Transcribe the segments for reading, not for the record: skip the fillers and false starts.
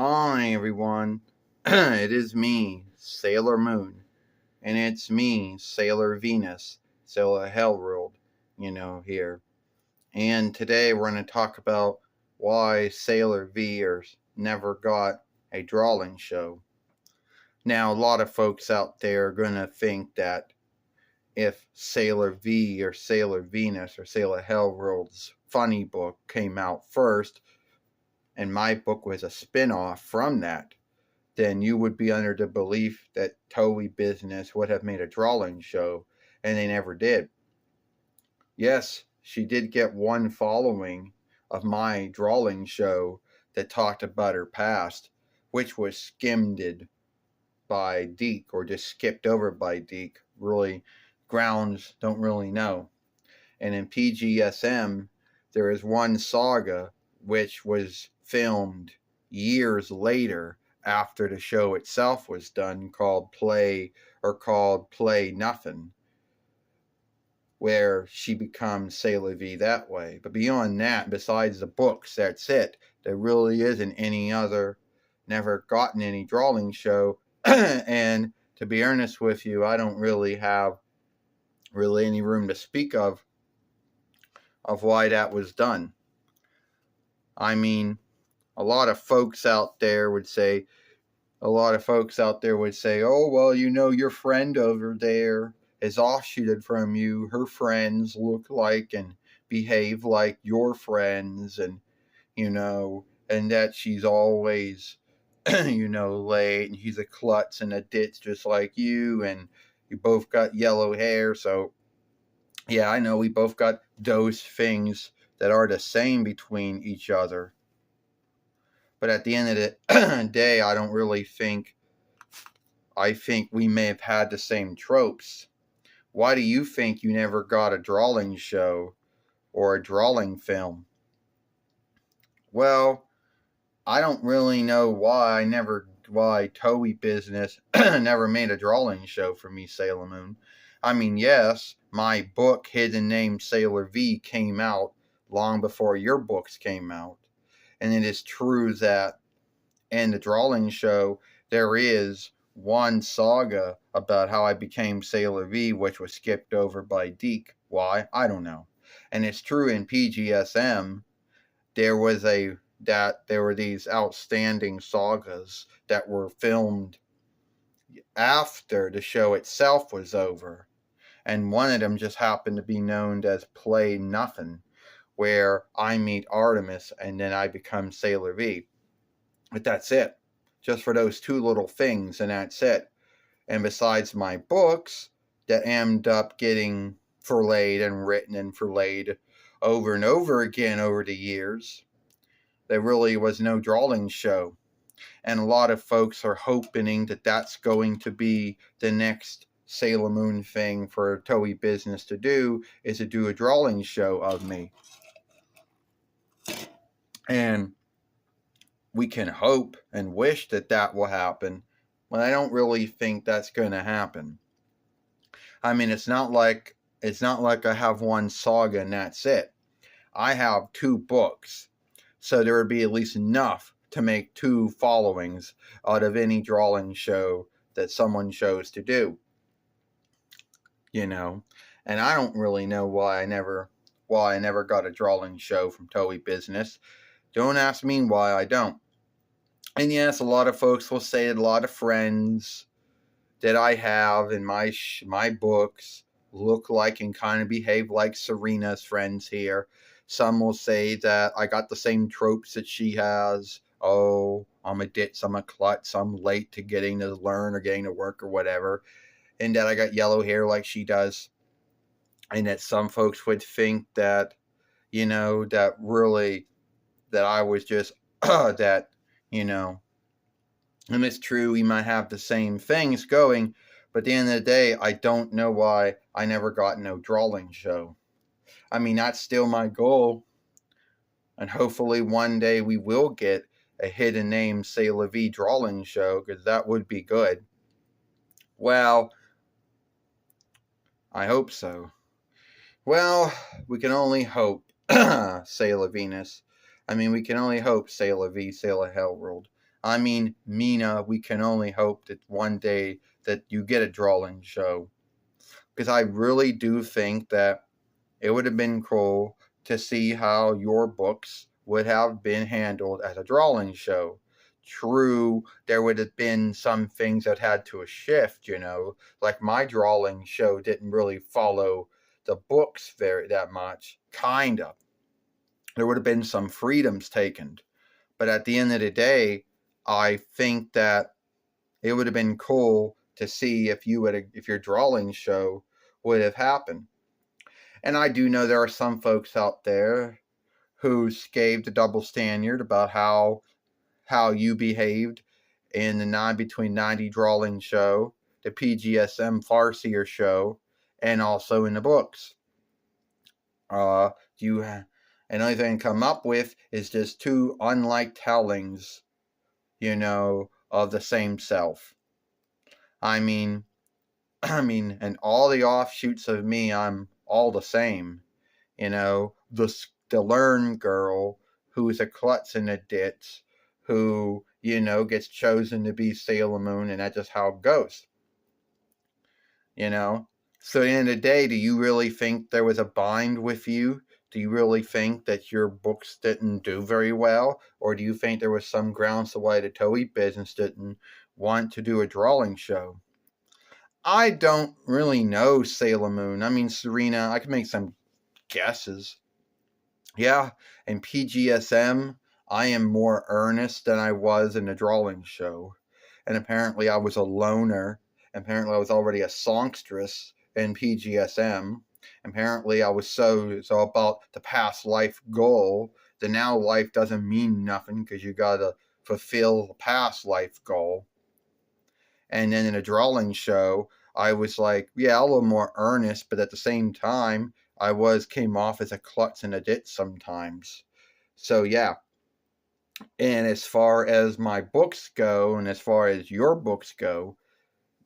Hi everyone, it is me, Sailor Moon, and it's me, Sailor Venus, Sailor Hellworld, here. And today we're going to talk about why Sailor Vers never got a drawing show. Now, a lot of folks out there are going to think that if Sailor V or Sailor Venus or Sailor Hellworld's funny book came out first, and my book was a spin-off from that, then you would be under the belief that TOEI Business would have made a drawing show, and they never did. Yes, she did get one following of my drawing show that talked about her past, which was skimmed by Deke, or just skipped over by Deke. Really, grounds don't really know. And in PGSM, there is one saga which was filmed years later after the show itself was done, called Play Nothing, where she becomes Sailor V that way. But beyond that, besides the books, that's it. There really isn't any other, never gotten any drawing show. And to be honest with you, I don't really have any room to speak of why that was done. I mean, a lot of folks out there would say, oh, well, your friend over there is offshooted from you. Her friends look like and behave like your friends, and, and that she's always, late, and he's a klutz and a ditz just like you, and you both got yellow hair, so yeah, I know we both got those things that are the same between each other. But at the end of the day, I don't really think, I think we may have had the same tropes. Why do you think you never got a drawing show or a drawing film? Well, I don't really know why TOEI Business never made a drawing show for me, Sailor Moon. I mean, yes, my book, Hidden Name Sailor V, came out long before your books came out. And it is true that in the drawing show, there is one saga about how I became Sailor V, which was skipped over by Deke. Why? I don't know. And it's true in PGSM, there were these outstanding sagas that were filmed after the show itself was over. And one of them just happened to be known as Play Nothing, where I meet Artemis and then I become Sailor V. But that's it. Just for those two little things, and that's it. And besides my books that end up getting filleted and written and filleted over and over again over the years, there really was no drawing show. And a lot of folks are hoping that that's going to be the next Sailor Moon thing for TOEI Business to do, is to do a drawing show of me. And we can hope and wish that that will happen, but I don't really think that's going to happen. I mean, it's not like I have one saga and that's it. I have two books, so there would be at least enough to make two followings out of any drawing show that someone chose to do. And I don't really know why I never got a drawing show from TOEI Business. Don't ask me why I don't. And yes, a lot of folks will say that a lot of friends that I have in my books look like and kind of behave like Serena's friends here. Some will say that I got the same tropes that she has. Oh, I'm a ditz, I'm a klutz, I'm late to getting to learn or getting to work or whatever. And that I got yellow hair like she does. And that some folks would think that, that I was just, that, and it's true, we might have the same things going, but at the end of the day, I don't know why I never got no drawing show. I mean, that's still my goal, and hopefully one day we will get a Hidden Name Sailor V drawing show, because that would be good. Well, I hope so. Well, we can only hope, Sailor Venus. I mean, we can only hope, Sailor V, Sailor Hellworld. I mean, Mina, we can only hope that one day that you get a drawing show. Because I really do think that it would have been cool to see how your books would have been handled as a drawing show. True, there would have been some things that had to shift, like my drawing show didn't really follow the books very that much. Kind of. There would have been some freedoms taken. But at the end of the day, I think that it would have been cool to see if your drawing show would have happened. And I do know there are some folks out there who gave the double standard about how you behaved in the 9 between 90 drawing show, the PGSM Farseer show, and also in the books. You and only thing I come up with is just two unlike tellings, of the same self. I mean, and all the offshoots of me, I'm all the same. The learn girl who's a klutz in a ditch, who, gets chosen to be Sailor Moon, and that's just how it goes. So at the end of the day, do you really think there was a bind with you? Do you really think that your books didn't do very well? Or do you think there was some grounds to why the TOEI business didn't want to do a drawing show? I don't really know Sailor Moon. I mean, Serena, I can make some guesses. Yeah, in PGSM, I am more earnest than I was in the drawing show. And apparently I was a loner. Apparently I was already a songstress in PGSM. Apparently I was so about the past life goal. The now life doesn't mean nothing because you gotta fulfill the past life goal. And then in a drawing show, I was like, yeah, a little more earnest, but at the same time, came off as a klutz and a ditz sometimes. So yeah. And as far as my books go, and as far as your books go,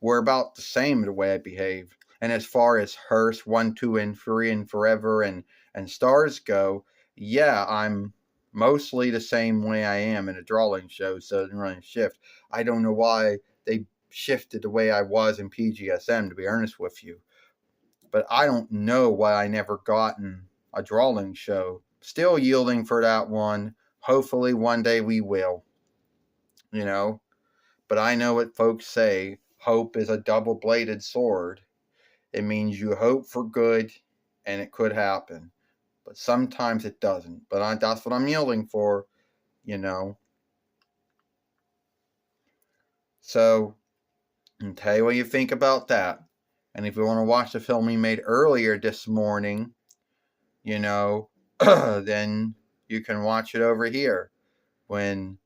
we're about the same the way I behave. And as far as Hearst 1, 2, and 3, and Forever and Stars go, yeah, I'm mostly the same way I am in a drawing show, so it didn't really shift. I don't know why they shifted the way I was in PGSM, to be honest with you. But I don't know why I never gotten a drawing show. Still yielding for that one. Hopefully one day we will. But I know what folks say. Hope is a double-bladed sword. It means you hope for good and it could happen. But sometimes it doesn't. But that's what I'm yielding for, So, I'll tell you what you think about that. And if you want to watch the film we made earlier this morning, then you can watch it over here when,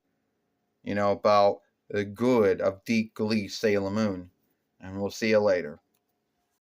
about the good of Deep Glee Sailor Moon. And we'll see you later.